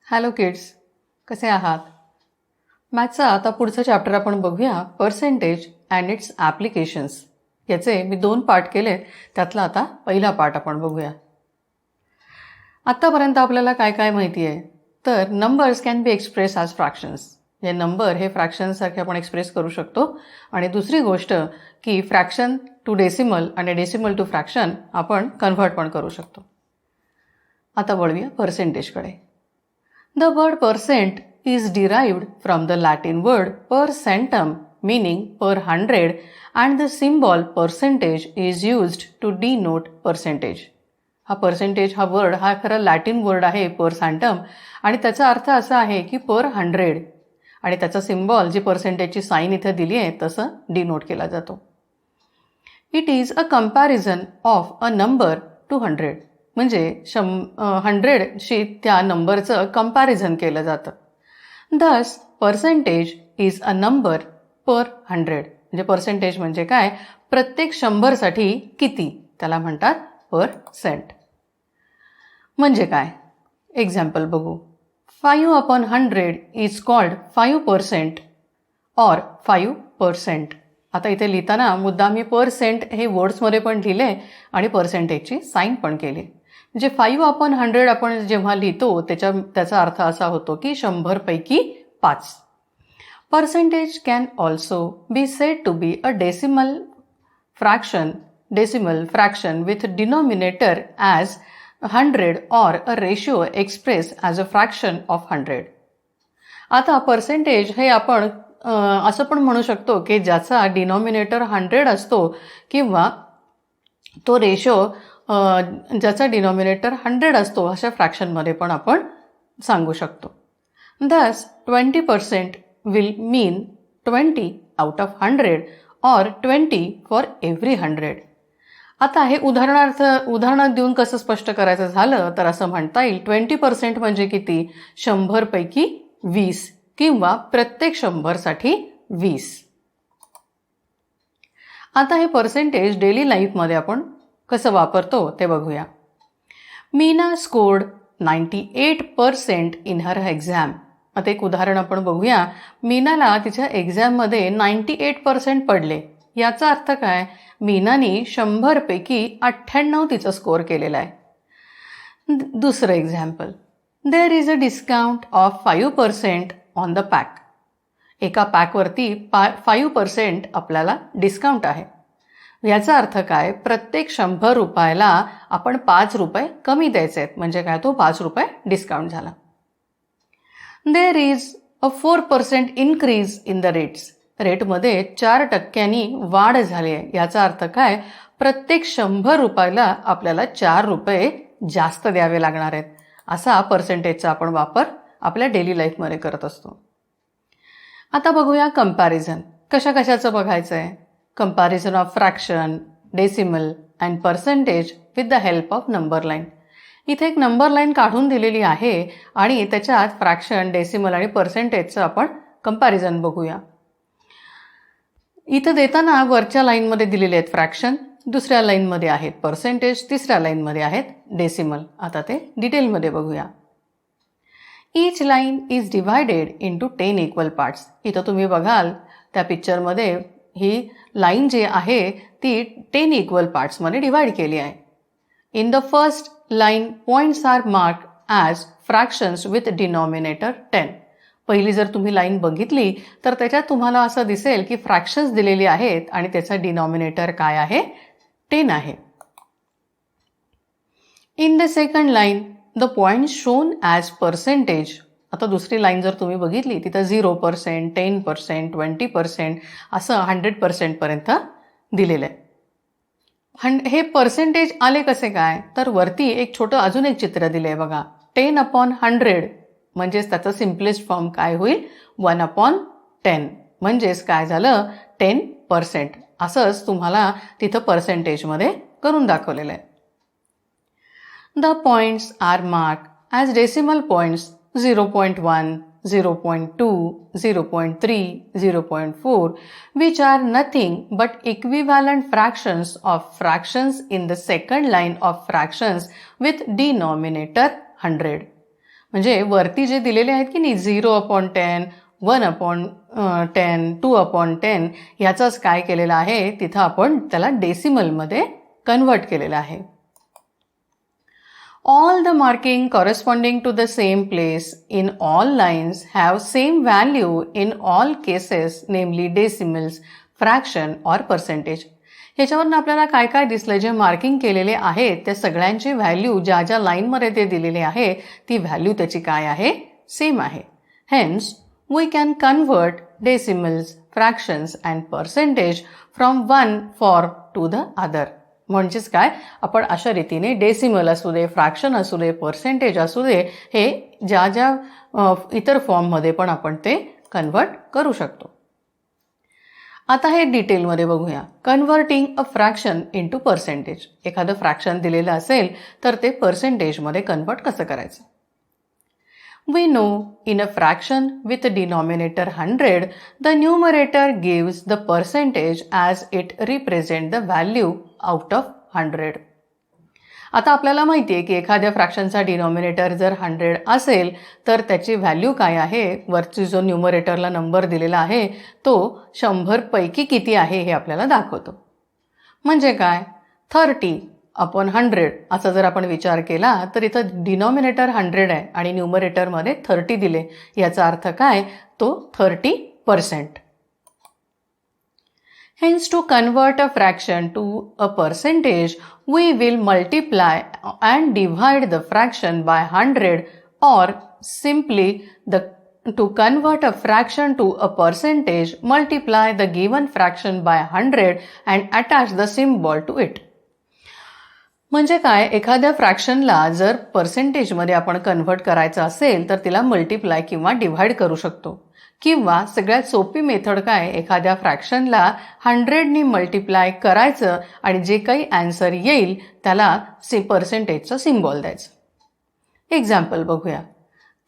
Hello kids, कसे आहात? मॅथचा आता पुढचं चॅप्टर आपण बघूया, पर्सेंटेज अँड इट्स ॲप्लिकेशन्स. याचे मी 2 पार्ट केले, त्यातला आता पहिला पार्ट आपण बघूया. आत्तापर्यंत आपल्याला काय काय माहिती आहे? तर numbers can be express as fractions. हे नंबर हे फ्रॅक्शन्ससारखे आपण एक्सप्रेस करू शकतो. आणि दुसरी गोष्ट की फ्रॅक्शन टू डेसिमल आणि डेसिमल टू फ्रॅक्शन आपण कन्व्हर्ट पण करू शकतो. आता वळूया पर्सेंटेजकडे. The word percent is derived from the Latin word percentum meaning per hundred and the symbol percentage is used to denote percentage. हा percentage हा वर्ड हा खरा लॅटिन वर्ड आहे percentum आणि त्याचा अर्थ असा आहे की per hundred आणि त्याचा सिम्बॉल जी पर्सेंटेजची साईन इथे दिली आहे तसं डिनोट केला जातो. It is a comparison of a number two 100 म्हणजे 100शी त्या नंबरचं कंपॅरिझन केलं जातं. दस पर्सेंटेज इज अ नंबर पर 100 म्हणजे पर्सेंटेज म्हणजे काय? प्रत्येक 100साठी किती त्याला म्हणतात पर्सेंट. म्हणजे काय? एक्झाम्पल बघू. 5/100 इज कॉल्ड 5% और 5%. आता इथे लिहिताना मुद्दा मी पर्सेंट हे वर्ड्समध्ये पण लिहिले आणि पर्सेंटेजची साईन पण केली. म्हणजे 5/100 आपण जेव्हा लिहितो त्याचा अर्थ असा होतो की 100 पैकी 5. Percentage can also be said to be a decimal fraction with denominator as 100 और a ratio express as a fraction of 100. आता पर्सेंटेज हे आपण असं पण म्हणू शकतो की ज्याचा डिनॉमिनेटर 100 असतो किंवा तो रेशो ज्याचा डिनॉमिनेटर 100 असतो अशा फ्रॅक्शनमध्ये पण आपण सांगू शकतो. दस 20% विल मीन 20 आउट ऑफ 100 और 20 फॉर एव्हरी 100. आता हे उदाहरण देऊन कसं स्पष्ट करायचं झालं तर असं म्हणता येईल 20% म्हणजे किती? 100 पैकी 20 किंवा प्रत्येक 100साठी 20. आता हे पर्सेंटेज डेली लाईफमध्ये आपण कसं वापरतो ते बघूया. Meena scored 98% in her exam. आता एक उदाहरण आपण बघूया. मीनाला तिच्या एक्झाममध्ये 98% पडले. याचा अर्थ काय? मीनाने 100 पैकी 98 तिचा स्कोअर केलेला आहे. दुसरं example. There is a discount of 5% on the pack. एका पॅकवरती 5% आपल्याला डिस्काउंट आहे. याचा अर्थ काय? प्रत्येक 100 रुपयाला आपण 5 रुपये कमी द्यायचे आहेत. म्हणजे काय? तो 5 रुपये डिस्काउंट झाला. There is a 4% increase in the rates. रेटमध्ये 4% वाढ झाली आहे. याचा अर्थ काय? प्रत्येक 100 रुपयाला आपल्याला 4 रुपये जास्त द्यावे लागणार आहेत. असा पर्सेंटेजचा आपण वापर आपल्या डेली लाईफमध्ये करत असतो. आता बघूया कंपॅरिझन. कशाचं बघायचं आहे? Comparison of fraction, decimal and percentage with the help of number line. इथे एक नंबर लाईन काढून दिलेली आहे आणि त्याच्यात फ्रॅक्शन, डेसिमल आणि पर्सेंटेजचं आपण कंपॅरिझन बघूया. इथं देताना वरच्या लाईनमध्ये दिलेले आहेत फ्रॅक्शन, दुसऱ्या लाईनमध्ये आहेत पर्सेंटेज, तिसऱ्या लाईनमध्ये आहेत डेसिमल. आता ते डिटेलमध्ये बघूया. Each line is divided into 10 equal parts. इथं तुम्ही बघाल त्या पिक्चरमध्ये ही लाईन जी आहे ती 10 इक्वल पार्ट्समध्ये डिवाइड केली आहे. In the first line points are marked as fractions with denominator 10. पहिली जर तुम्ही लाईन बघितली तर त्याच्यात तुम्हाला असं दिसेल की फ्रॅक्शन्स दिलेली आहेत आणि त्याचा डिनॉमिनेटर काय आहे? 10 आहे. In the second line the point shown as percentage. आता दुसरी लाईन जर तुम्ही बघितली तिथं 0%, 10%, 20% असं 100% पर्यंत दिलेलं आहे. हे पर्सेंटेज आले कसे काय? तर वरती एक छोटं अजून एक चित्र दिलं आहे बघा. 10/100 म्हणजेच त्याचं सिम्पलेस्ट फॉर्म काय होईल? 1/10 म्हणजेच काय झालं? 10%. असंच तुम्हाला तिथं पर्सेंटेजमध्ये करून दाखवलेलं आहे. The points are marked as decimal points 0.1, 0.2, 0.3, 0.4 which are nothing but equivalent fractions of fractions in the second line of fractions with denominator 100. म्हणजे वरती जे दिलेले आहेत की नाही 0/10, 1/10, 2/10 ह्याचाच काय केलेलं आहे, तिथं आपण त्याला डेसिमलमध्ये कन्व्हर्ट केलेलं आहे. All the marking corresponding to the same place in all lines have same value in all cases, namely decimals, fraction or percentage. ह्याच्यावरून आपल्याला काय काय दिसलं, जे मार्किंग केलेले आहेत त्या सगळ्यांची व्हॅल्यू ज्या ज्या लाईनमध्ये ते दिलेले आहे ती व्हॅल्यू त्याची काय आहे, सेम आहे. Hence we can convert decimals, fractions and percentage from one form to the other. म्हणजेच काय, आपण अशा रीतीने डेसिमल असू दे, फ्रॅक्शन असू दे, पर्सेंटेज असू दे, हे ज्या ज्या इतर फॉर्ममध्ये पण आपण ते कन्व्हर्ट करू शकतो. आता हे डिटेलमध्ये बघूया. कन्व्हर्टिंग अ फ्रॅक्शन इनटू पर्सेंटेज. एखादं फ्रॅक्शन दिलेलं असेल तर ते पर्सेंटेजमध्ये कन्व्हर्ट कसं करायचं. We know in a fraction with a denominator 100, the numerator gives the percentage as it represents the value out of 100. आता आपल्याला माहिती आहे की एखाद्या फ्रॅक्शनचा डिनॉमिनेटर जर 100 असेल तर त्याची व्हॅल्यू काय आहे, वरची जो न्यूमरेटरला नंबर दिलेला आहे तो 100 पैकी किती आहे हे आपल्याला दाखवतो. म्हणजे काय, 30/100 असा जर आपण विचार केला तर इथं डिनॉमिनेटर 100 आहे आणि न्यूमरेटरमध्ये 30 दिले. याचा अर्थ काय, तो 30%. Hence, to convert a fraction to a percentage, we will multiply and divide the fraction by 100, or simply to convert a fraction to a percentage, multiply the given fraction by 100 and attach the symbol to it. म्हणजे काय, एखाद्या फ्रॅक्शनला जर पर्सेंटेजमध्ये आपण convert करायचं असेल तर तिला multiply किंवा डिव्हाइड करू शकतो. किंवा सगळ्यात सोपी मेथड काय, एखाद्या फ्रॅक्शनला 100नी मल्टिप्लाय करायचं आणि जे काही आन्सर येईल त्याला पर्सेंटेजचं सिम्बॉल द्यायचं. एक्झाम्पल बघूया.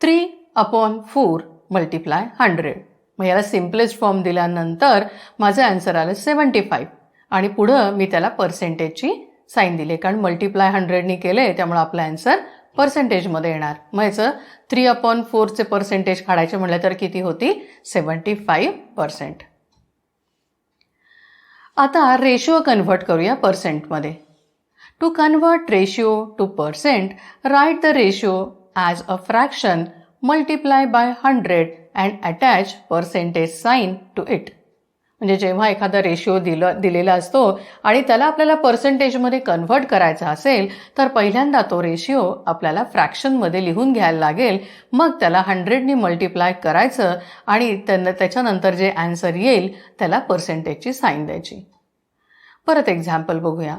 3/4 मल्टिप्लाय 100. मग याला सिम्पलेस्ट फॉर्म दिल्यानंतर माझं आन्सर आलं 75 आणि पुढं मी त्याला पर्सेंटेजची साईन दिले, कारण मल्टिप्लाय 100नी केले त्यामुळे आपला आन्सर पर्सेंटेजमध्ये येणार. मग याचं 3/4चे पर्सेंटेज काढायचे म्हटलं तर किती होती, 75%. आता रेशिओ कन्व्हर्ट करूया पर्सेंटमध्ये. To convert ratio to percent, write the ratio as a fraction, multiply by 100 and attach percentage sign to it. म्हणजे जेव्हा एखादा रेशिओ दिलेला असतो आणि त्याला आपल्याला पर्सेंटेजमध्ये कन्व्हर्ट करायचा असेल तर पहिल्यांदा तो रेशिओ आपल्याला फ्रॅक्शनमध्ये लिहून घ्यायला लागेल. मग त्याला 100नी मल्टिप्लाय करायचं आणि त्याच्यानंतर जे आन्सर येईल त्याला पर्सेंटेजची साईन द्यायची. परत एक्झाम्पल बघूया.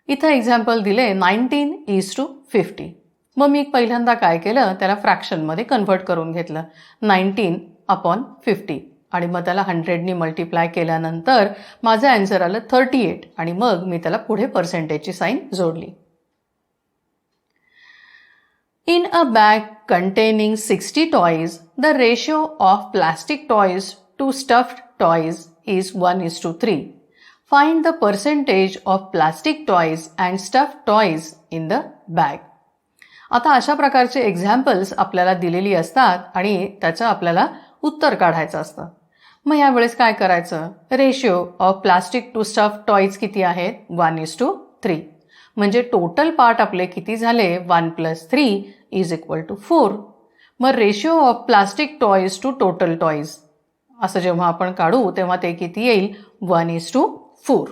इथं एक्झाम्पल दिले 19:50. मग मी पहिल्यांदा काय केलं, त्याला फ्रॅक्शनमध्ये कन्व्हर्ट करून घेतलं 19/50 आणि मग त्याला 100नी मल्टिप्लाय केल्यानंतर माझं आन्सर आलं 38 आणि मग मी त्याला पुढे पर्सेंटेजची साईन जोडली. In a bag containing 60 toys, the ratio of plastic toys to stuffed toys is 1:3. Find the percentage of plastic toys and stuffed toys in the bag. आता अशा प्रकारचे एक्झाम्पल्स आपल्याला दिलेली असतात आणि त्याचं आपल्याला उत्तर काढायचं असतं. मग यावेळेस काय करायचं, ratio of plastic to stuff toys किती आहेत, 1:3. म्हणजे टोटल पार्ट आपले किती झाले, 1 + 3 = 4. मग ratio of plastic toys to total toys असं जेव्हा आपण काढू तेव्हा ते किती येईल, 1:4.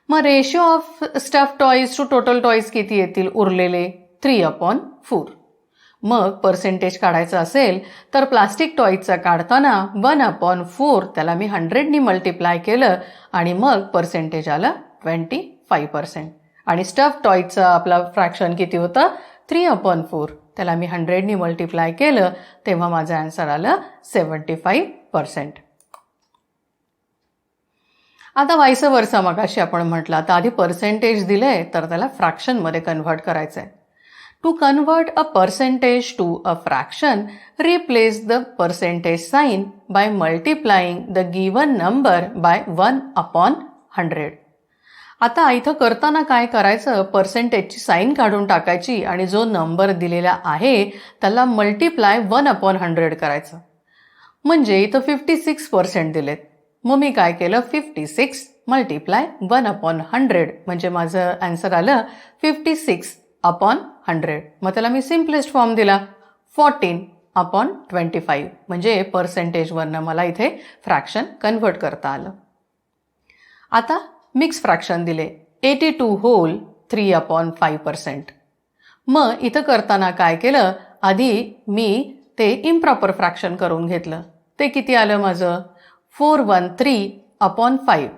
मग ratio of stuff toys to total toys किती येतील उरलेले, 3/4. मग पर्सेंटेज काढायचं असेल तर प्लास्टिक टॉयचा काढताना 1/4 त्याला मी 100नी मल्टिप्लाय केलं आणि मग पर्सेंटेज आलं 25%. आणि स्टफ टॉयचं आपला फ्रॅक्शन किती होतं, 3/4 त्याला मी 100नी मल्टिप्लाय केलं तेव्हा माझं आन्सर आलं 75%. आता वाईस वर्सा मगाशी आपण म्हटलं, आता आधी पर्सेंटेज दिलंय तर त्याला फ्रॅक्शनमध्ये कन्व्हर्ट करायचं आहे. To convert a percentage to a fraction, replace the percentage sign by multiplying the given number by 1/100. आता इथं करताना काय करायचं, पर्सेंटेजची साईन काढून टाकायची आणि जो नंबर दिलेला आहे त्याला मल्टिप्लाय 1/100 करायचं. म्हणजे इथं 56% दिलेत. मग मी काय केलं, 56 मल्टिप्लाय 1/100 म्हणजे माझं आन्सर आलं 56/100. मग त्याला मी सिम्पलेस्ट फॉर्म दिला 14/25 म्हणजे पर्सेंटेजवरनं मला इथे फ्रॅक्शन कन्व्हर्ट करता आलं. आता मिक्स फ्रॅक्शन दिले 82 होल 3/5%. मग इथं करताना काय केलं, आधी मी ते इम्प्रॉपर फ्रॅक्शन करून घेतलं. ते किती आलं माझं 413/5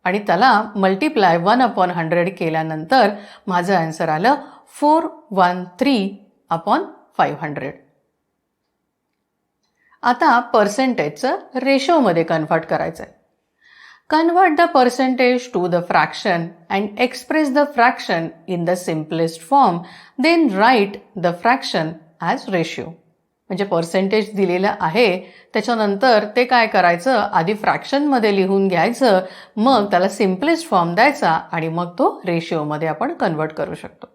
आणि त्याला मल्टिप्लाय 1/100 केल्यानंतर माझं आन्सर आलं 413/500. आता पर्सेंटेजचं रेशोमध्ये कन्व्हर्ट करायचं आहे. Convert the percentage to the fraction and express the fraction in the simplest form. Then write the fraction as ratio. म्हणजे पर्सेंटेज दिलेलं आहे, त्याच्यानंतर ते काय करायचं, आधी फ्रॅक्शनमध्ये लिहून घ्यायचं, मग त्याला सिम्पलेस्ट फॉर्म द्यायचा आणि मग तो रेशिओमध्ये आपण कन्व्हर्ट करू शकतो.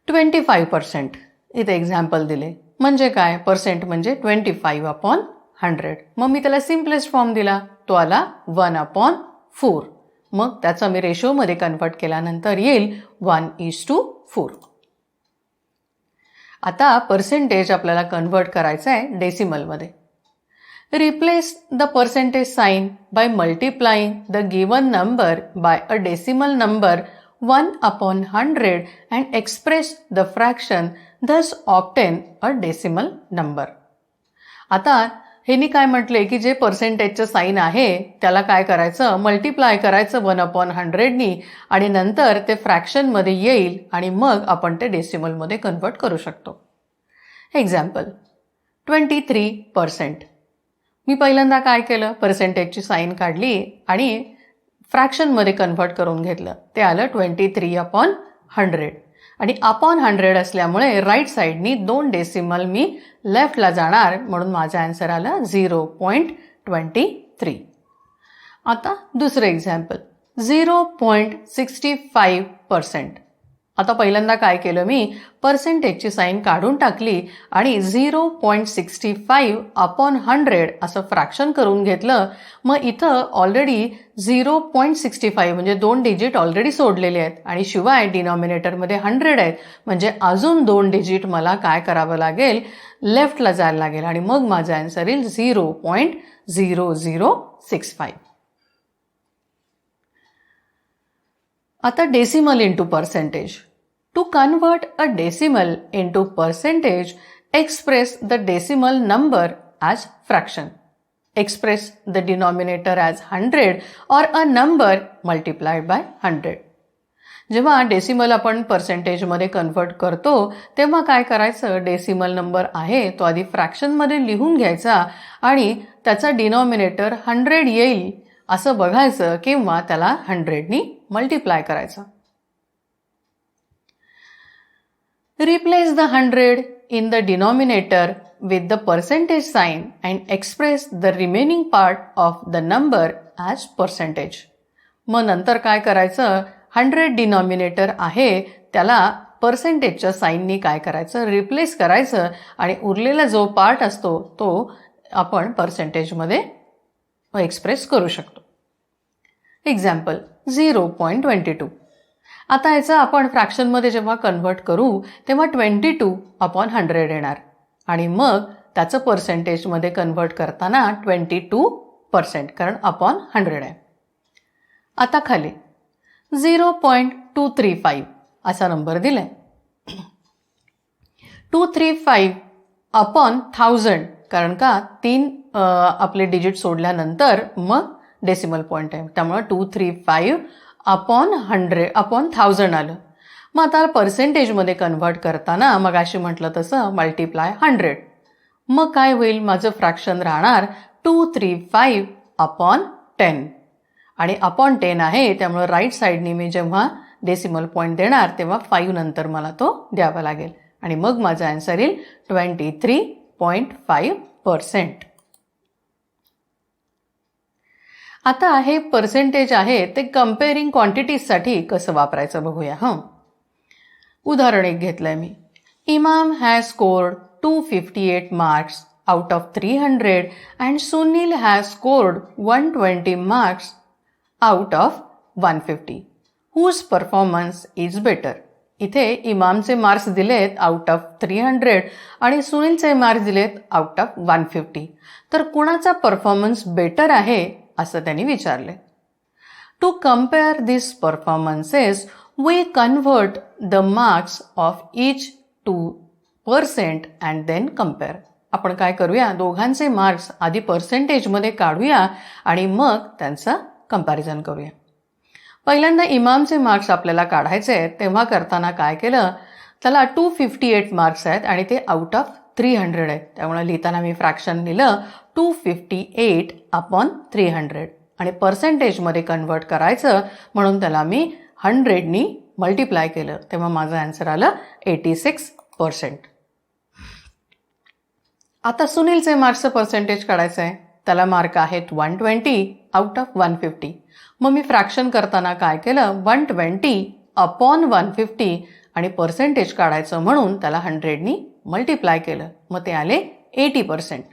25% इथे एक्झाम्पल दिले. म्हणजे काय, पर्सेंट म्हणजे 25/100. मग मी त्याला सिम्पलेस्ट फॉर्म दिला, तो आला 1/4. मग त्याचा मी रेशोमध्ये कन्व्हर्ट केल्यानंतर येईल 1:4. आता पर्सेंटेज आपल्याला कन्व्हर्ट करायचं आहे डेसिमलमध्ये. Replace the percentage sign by multiplying the given number by a decimal number 1/100 and express the fraction, thus obtain a decimal number. आता ह्यांनी काय म्हटले की जे पर्सेंटेजचं साईन आहे त्याला काय करायचं, मल्टिप्लाय करायचं 1/100 आणि नंतर ते फ्रॅक्शनमध्ये येईल आणि मग आपण ते डेसिमलमध्ये कन्व्हर्ट करू शकतो. एक्झाम्पल 23%. मी पहिल्यांदा काय केलं, पर्सेंटेजची साईन काढली आणि फ्रॅक्शनमध्ये कन्व्हर्ट करून घेतलं. ते आलं 23/100 आणि अपॉन 100 असल्यामुळे राईट साईडनी 2 डेसिमल मी लेफ्टला जाणार, म्हणून माझा आन्सर आला 0.23. आता दुसरं एक्झाम्पल 0.65%. आता पहिल्यांदा काय केलं, मी पर्सेंटेजची साईन काढून टाकली आणि 0.65/100 असं फ्रॅक्शन करून घेतलं. मग इथं ऑलरेडी 0.65 म्हणजे 2 डिजिट ऑलरेडी सोडलेले आहेत आणि शिवाय डिनॉमिनेटरमध्ये 100 आहेत, म्हणजे अजून 2 डिजिट मला काय करावं लागेल, लेफ्टला जायला लागेल आणि मग माझा आन्सर येईल 0.0065. आता decimal into percentage. To convert a decimal into percentage, express the decimal number as fraction. Express the denominator as 100 और अ नंबर मल्टिप्लाइड बाय 100. जेव्हा डेसिमल आपण पर्सेंटेजमध्ये कन्वर्ट करतो तेव्हा काय करायचं, डेसिमल नंबर आहे तो आधी फ्रॅक्शनमध्ये लिहून घ्यायचा आणि त्याचा डिनॉमिनेटर 100 येईल असं बघायचं किंवा त्याला 100 मल्टिप्लाय करायचं. Replace the 100 in the denominator with the percentage sign and express the remaining part of the number as percentage. मग नंतर काय करायचं, 100 डिनॉमिनेटर आहे त्याला पर्सेंटेजच्या साईननी काय करायचं, रिप्लेस करायचं आणि उरलेला जो पार्ट असतो तो आपण पर्सेंटेजमध्ये एक्सप्रेस करू शकतो. एक्झाम्पल 0.22. आता याचं आपण फ्रॅक्शनमध्ये जेव्हा कन्व्हर्ट करू तेव्हा 22/100 येणार आणि मग त्याचं पर्सेंटेजमध्ये कन्व्हर्ट करताना 22% कारण अपॉन 100 आहे. आता खाली 0.235 असा नंबर दिलाय. 235/1000 कारण का 3 आपले डिजिट सोडल्यानंतर मग डेसिमल पॉईंट आहे, त्यामुळे 235/1000 आलं. मग आता पर्सेंटेजमध्ये कन्व्हर्ट करताना मग अशी म्हटलं तसं मल्टिप्लाय 100. मग काय होईल, माझं फ्रॅक्शन राहणार 235/10 आणि अपॉन 10 आहे त्यामुळे राईट साईडनी मी जेव्हा डेसिमल पॉईंट देणार तेव्हा 5 नंतर मला तो द्यावा लागेल आणि मग माझा आन्सर येईल 23.5%. आता हे पर्सेंटेज आहे ते कम्पेअरिंग क्वांटिटीजसाठी कसं वापरायचं बघूया. उदाहरण एक घेतलंय मी. Imam has scored 258 marks out of 300 and Sunil has scored 120 marks out of 150. Whose performance is better? इथे इमामचे मार्क्स दिलेत आउट ऑफ 300 आणि सुनीलचे मार्क्स दिलेत आउट ऑफ 150. तर कुणाचा परफॉर्मन्स बेटर आहे असं त्यांनी विचारले. To compare this performances we convert the marks of each to percent and then compare. आपण काय करूया, दोघांचे मार्क्स आधी पर्सेंटेजमध्ये काढूया आणि मग त्यांचं कंपॅरिझन करूया. पहिल्यांदा इमामचे मार्क्स आपल्याला काढायचे आहेत, तेव्हा करताना काय केलं, त्याला 258 मार्क्स आहेत आणि ते आउट ऑफ 300 आहेत. त्यामुळे लिहिताना मी फ्रॅक्शन लिहिलं 258 अपॉन 300 आणि पर्सेंटेजमध्ये कन्वर्ट करायचं म्हणून त्याला मी 100नी मल्टिप्लाय केलं, तेव्हा माझं आन्सर आलं 86%. आता सुनीलचे मार्क्सचं पर्सेंटेज काढायचं आहे. त्याला मार्क आहेत 120 आउट ऑफ 150. मग मी फ्रॅक्शन करताना काय केलं, 120 अपॉन 150 आणि पर्सेंटेज काढायचं म्हणून त्याला 100नी मल्टिप्लाय केलं, मग ते आले 80%.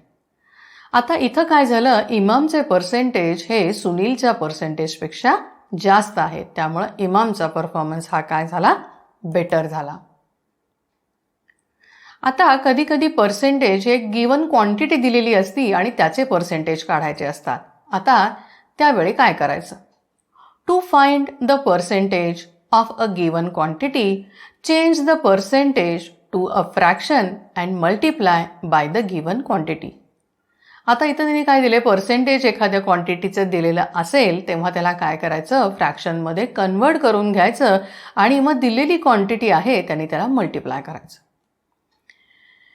आता इथं काय झालं, इमामचे पर्सेंटेज हे सुनीलच्या पर्सेंटेजपेक्षा जास्त आहे, त्यामुळे इमामचा परफॉर्मन्स हा काय झाला, बेटर झाला. आता कधी कधी पर्सेंटेज हे गिवन क्वांटिटी दिलेली असती आणि त्याचे पर्सेंटेज काढायचे असतात. आता त्यावेळी काय करायचं, to find the percentage of a given quantity change the percentage to a fraction and multiply by the given quantity. आता इथं त्यांनी काय दिले, पर्सेंटेज एखाद्या क्वांटिटीचं दिलेलं असेल तेव्हा त्याला काय करायचं, फ्रॅक्शनमध्ये कन्वर्ट करून घ्यायचं आणि मग दिलेली क्वांटिटी आहे त्याने त्याला मल्टिप्लाय करायचं.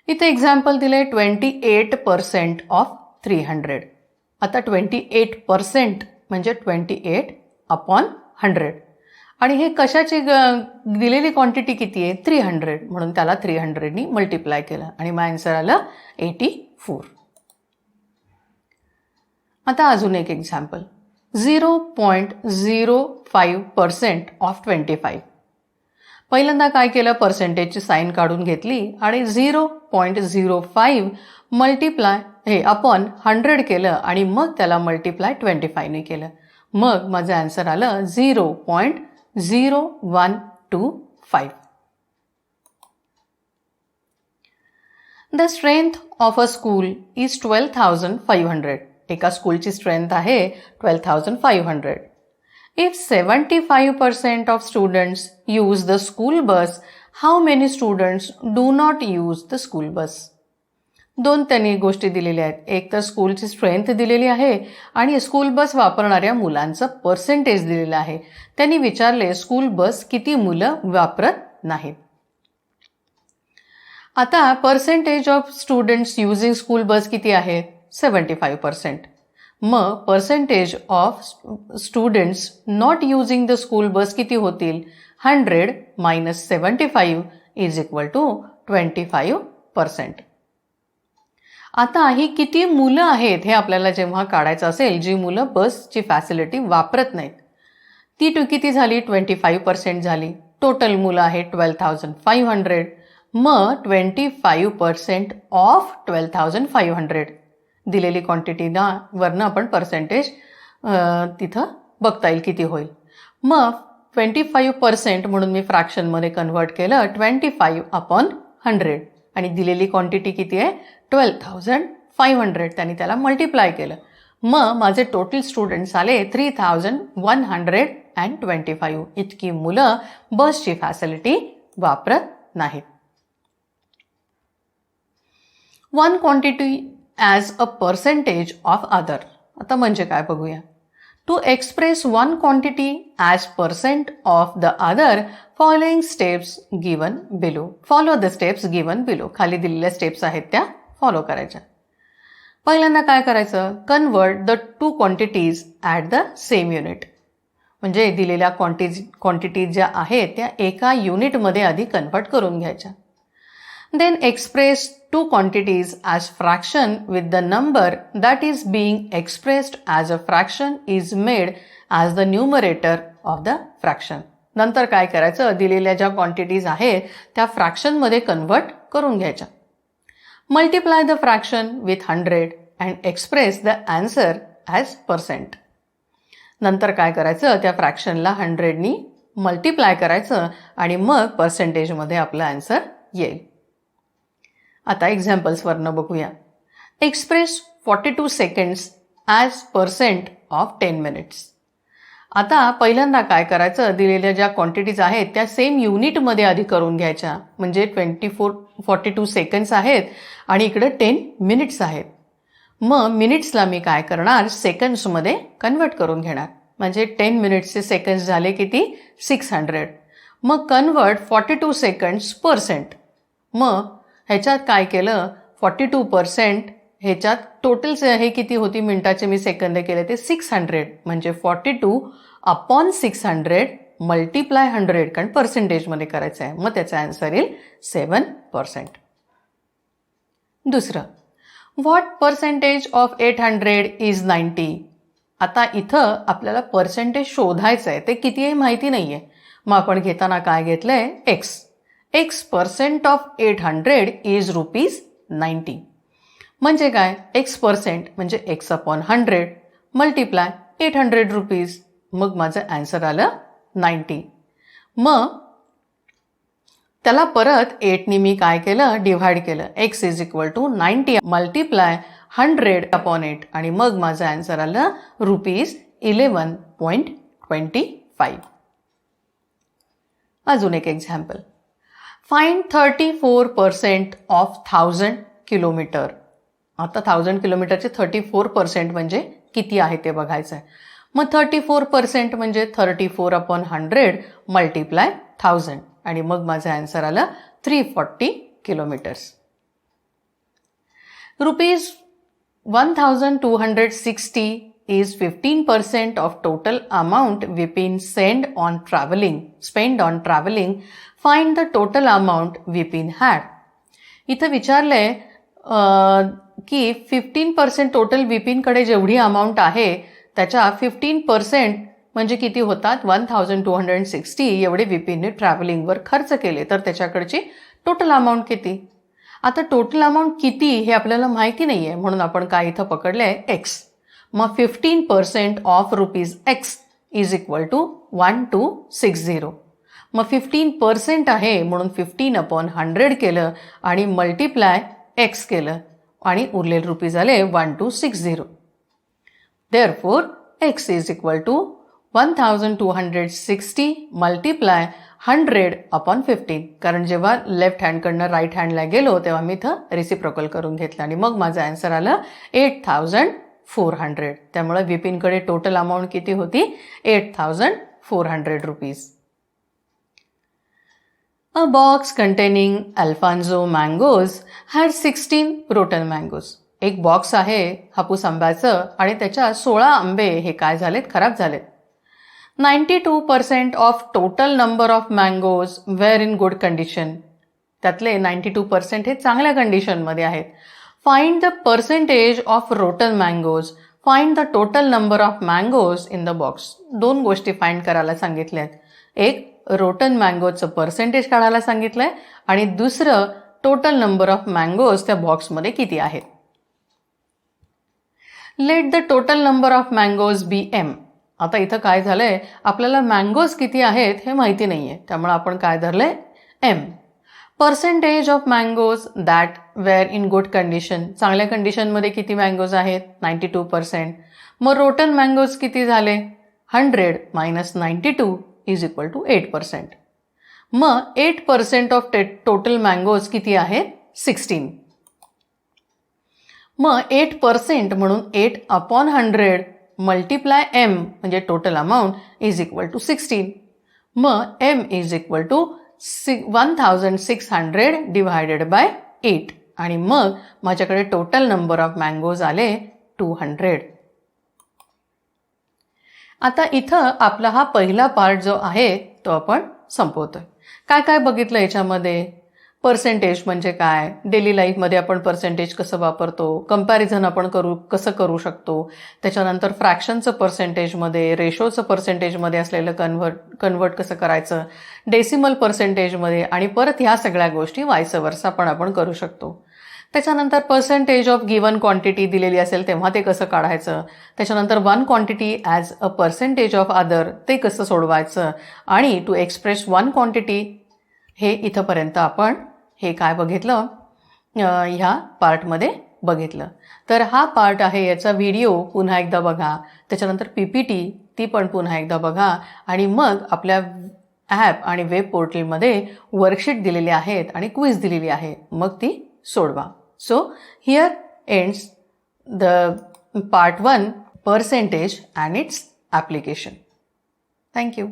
इथे एक्झाम्पल दिले 28% ऑफ 300. आता 28% म्हणजे 28 अपॉन 100 आणि हे कशाची दिलेली क्वांटिटी किती आहे, 300, म्हणून त्याला 300नी मल्टिप्लाय केलं आणि मग आन्सर आलं 84. आता अजून एक एक्झाम्पल, 0.05% ऑफ 25. पहिल्यांदा काय केलं, पर्सेंटेजची साईन काढून घेतली आणि 0.05 मल्टिप्लाय हे अपॉन 100 केलं आणि मग त्याला मल्टिप्लाय 25ने केलं. मग माझं आन्सर आलं 0.0125. The strength of a school is 12,500. एका स्कूलची स्ट्रेंथ आहे 12,500. If 75% of students use the school bus, how many students do not use the school bus? दोन त्यांनी गोष्टी दिलेल्या आहेत. एक तर स्कूलची स्ट्रेंथ दिलेली आहे आणि स्कूल बस वापरणाऱ्या मुलांचं पर्सेंटेज दिलेलं आहे. त्यांनी विचारले स्कूल बस किती मुलं वापरत नाहीत. आता percentage of students using school bus किती आहे, 75%. मग percentage of students not using the school bus किती होतील, 100 मायनस 75 इज इक्वल टू 25%. आता ही किती मुलं आहेत हे आपल्याला जेव्हा काढायचं असेल, जी मुलं बसची फॅसिलिटी वापरत नाहीत, ती किती झाली, 25% झाली. टोटल मुलं आहे 12,500. मग 25% ऑफ 12,500 दिलेली क्वांटिटीना वरनं आपण पर्सेंटेज तिथं बघता येईल किती होईल. मग 25% म्हणून मी फ्रॅक्शनमध्ये कन्वर्ट केलं 25 अपॉन 100 आणि दिलेली क्वांटिटी किती आहे 12,500, त्यांनी त्याला मल्टिप्लाय केलं. मग माझे टोटल स्टुडंट्स आले 3,125. इतकी मुलं बसची फॅसिलिटी वापरत नाहीत. One quantity as a percentage of other. आता म्हणजे काय बघूया. To express one quantity as percent of the other following steps given below. Follow the steps given below. खाली दिलेल्या स्टेप्स आहेत त्या फॉलो करायच्या. पहिल्यांदा काय करायचं, convert the two quantities at the same unit. म्हणजे दिलेल्या क्वांटिटीज ज्या आहेत त्या एका युनिटमध्ये आधी कन्वर्ट करून घ्यायच्या. Then express two quantities as fraction with the number that is being expressed as a fraction is made as the numerator of the fraction. नंतर काय करायचं, दिलेल्या ज्या क्वांटिटीज आहेत त्या फ्रॅक्शनमध्ये कन्वर्ट करून घ्यायच्या. Multiply the fraction with 100 and express the answer as percent. नंतर काय करायचं, त्या फ्रॅक्शनला 100नी मल्टिप्लाय करायचं आणि मग पर्सेंटेजमध्ये आपला आन्सर येईल. आता एक्झाम्पल्सवरनं बघूया. Express 42 seconds as percent of 10 minutes. आता पहिल्यांदा काय करायचं, दिलेल्या ज्या क्वांटिटीज आहेत त्या सेम युनिटमध्ये आधी करून घ्यायच्या. म्हणजे 42 सेकंड्स आहेत आणि इकडे 10 मिनिट्स आहेत. मग मिनिट्सला मी काय करणार, सेकंड्समध्ये कन्वर्ट करून घेणार. म्हणजे 10 मिनिट्सचे सेकंड्स झाले किती, 600. मग कन्वर्ट 42 सेकंड्स पर्सेंट. मग ह्याच्यात काय केलं, 42% ह्याच्यात टोटल हे किती होती मिनिटाचे मी सेकंद केले ते 600. म्हणजे 42/600 मल्टिप्लाय 100, कारण पर्सेंटेजमध्ये करायचं आहे. मग त्याचा आन्सर येईल 7%. दुसरं, व्हॉट पर्सेंटेज ऑफ 800 इज 90. आता इथं आपल्याला पर्सेंटेज शोधायचं आहे, ते किती आहे माहिती नाही आहे. मग आपण घेताना काय घेतलंय, एक्स. x% of 800 is ₹90. म्हणजे काय, x% म्हणजे x/100 मल्टिप्लाय 800 रुपीज. मग माझं आन्सर आलं 90. मग त्याला परत 8नी मी काय केलं, डिव्हाइड केलं. x is equal to 90 multiply 100/8 आणि मग माझं आन्सर आलं ₹11.25. अजून एक एक्झाम्पल. Find 34% of 1000 kilometre. आता 1000 किलोमीटरचे 34% म्हणजे किती आहे ते बघायचं आहे. मग 34% म्हणजे 34/100 मल्टिप्लाय 1000 आणि मग माझं आन्सर आलं 340 kilometres. ₹1260 is 15% of total amount Vipin spent on traveling. Find the total amount Vipin had. इथं विचारलंय की 15% टोटल विपिनकडे जेवढी अमाऊंट आहे त्याच्या 15% म्हणजे किती होतात, 1260 एवढे विपिनने ट्रॅव्हलिंगवर खर्च केले. तर त्याच्याकडची टोटल अमाऊंट किती. आता टोटल अमाऊंट किती हे आपल्याला माहिती नाही आहे, म्हणून आपण काय इथं पकडलंय, एक्स. मग 15% of ₹x is equal to 1260. मग 15% आहे म्हणून 15/100 केलं आणि मल्टिप्लाय x केलं आणि उरलेले रुपीज आले 1260. Therefore x is equal to 1260 multiply 100/15. कारण जेव्हा लेफ्ट हँडकडनं राईट हँडला गेलो तेव्हा मी इथं रिसिप्रोकल करून घेतलं आणि मग माझं आन्सर आलं 8400. त्यामुळे विपिनकडे टोटल अमाऊंट किती होती, 8400 rupees. A box containing Alfonso mangoes had 16 rotten mangoes. एक बॉक्स आहे हापूस आंब्याचं आणि त्याच्या 16 आंबे हे काय झालेत, खराब झालेत. 92% of total number of mangoes were in good condition. त्यातले 92% हे चांगल्या कंडिशनमध्ये आहेत. Find the percentage of rotten mangoes. Find the total number of mangoes in the box. दोन गोष्टी फाइंड करायला सांगितल्यात. एक रोटन मँगोचं पर्सेंटेज काढायला सांगितलंय आणि दुसरं टोटल नंबर ऑफ मँगोज त्या बॉक्समध्ये किती आहेत. Let the total number of mangoes be m. आता इथं काय झालंय, आपल्याला मँगोज किती आहेत हे माहिती नाहीये, त्यामुळे आपण काय धरलंय, m. Percentage of mangoes that were in good condition. चांगल्या कंडिशनमध्ये किती मँगोज आहेत, 92%. मग रोटन मँगोज किती झाले, 100 - 92 इज इक्वल टू 8%. मग 8% ऑफ टोटल मँगोज किती आहेत, 16. मग 8% म्हणून 8/100 मल्टिप्लाय m म्हणजे total amount is equal to 16. मग m is equal to 1600 divided by 8 आणि मग माझ्याकडे टोटल नंबर ऑफ मँगोज आले 200. आता इथं आपला हा पहिला पार्ट जो आहे तो आपण संपवतोय. काय काय बघितलं याच्यामध्ये, पर्सेंटेज म्हणजे काय, डेली लाईफमध्ये आपण पर्सेंटेज कसं वापरतो, कंपॅरिझन आपण कसं करू शकतो, त्याच्यानंतर फ्रॅक्शनचं पर्सेंटेजमध्ये, रेशोचं पर्सेंटेजमध्ये असलेलं कन्वर्ट कसं करायचं, डेसिमल पर्सेंटेजमध्ये, आणि परत ह्या सगळ्या गोष्टी वायस वर्सा पण आपण करू शकतो. त्याच्यानंतर पर्सेंटेज ऑफ गिवन क्वांटिटी दिलेली असेल तेव्हा ते कसं काढायचं, त्याच्यानंतर one quantity as a percentage of other ते कसं सोडवायचं, आणि टू एक्सप्रेस वन क्वांटिटी, हे इथंपर्यंत आपण हे काय बघितलं, ह्या पार्टमध्ये बघितलं. तर हा पार्ट आहे, याचा व्हिडिओ पुन्हा एकदा बघा, त्याच्यानंतर PPT ती पण पुन्हा एकदा बघा, आणि मग आपल्या ॲप आणि वेब पोर्टलमध्ये वर्कशीट दिलेली आहेत आणि क्विज दिलेली आहे, मग ती सोडवा. So here ends the part 1, percentage and its application. Thank you.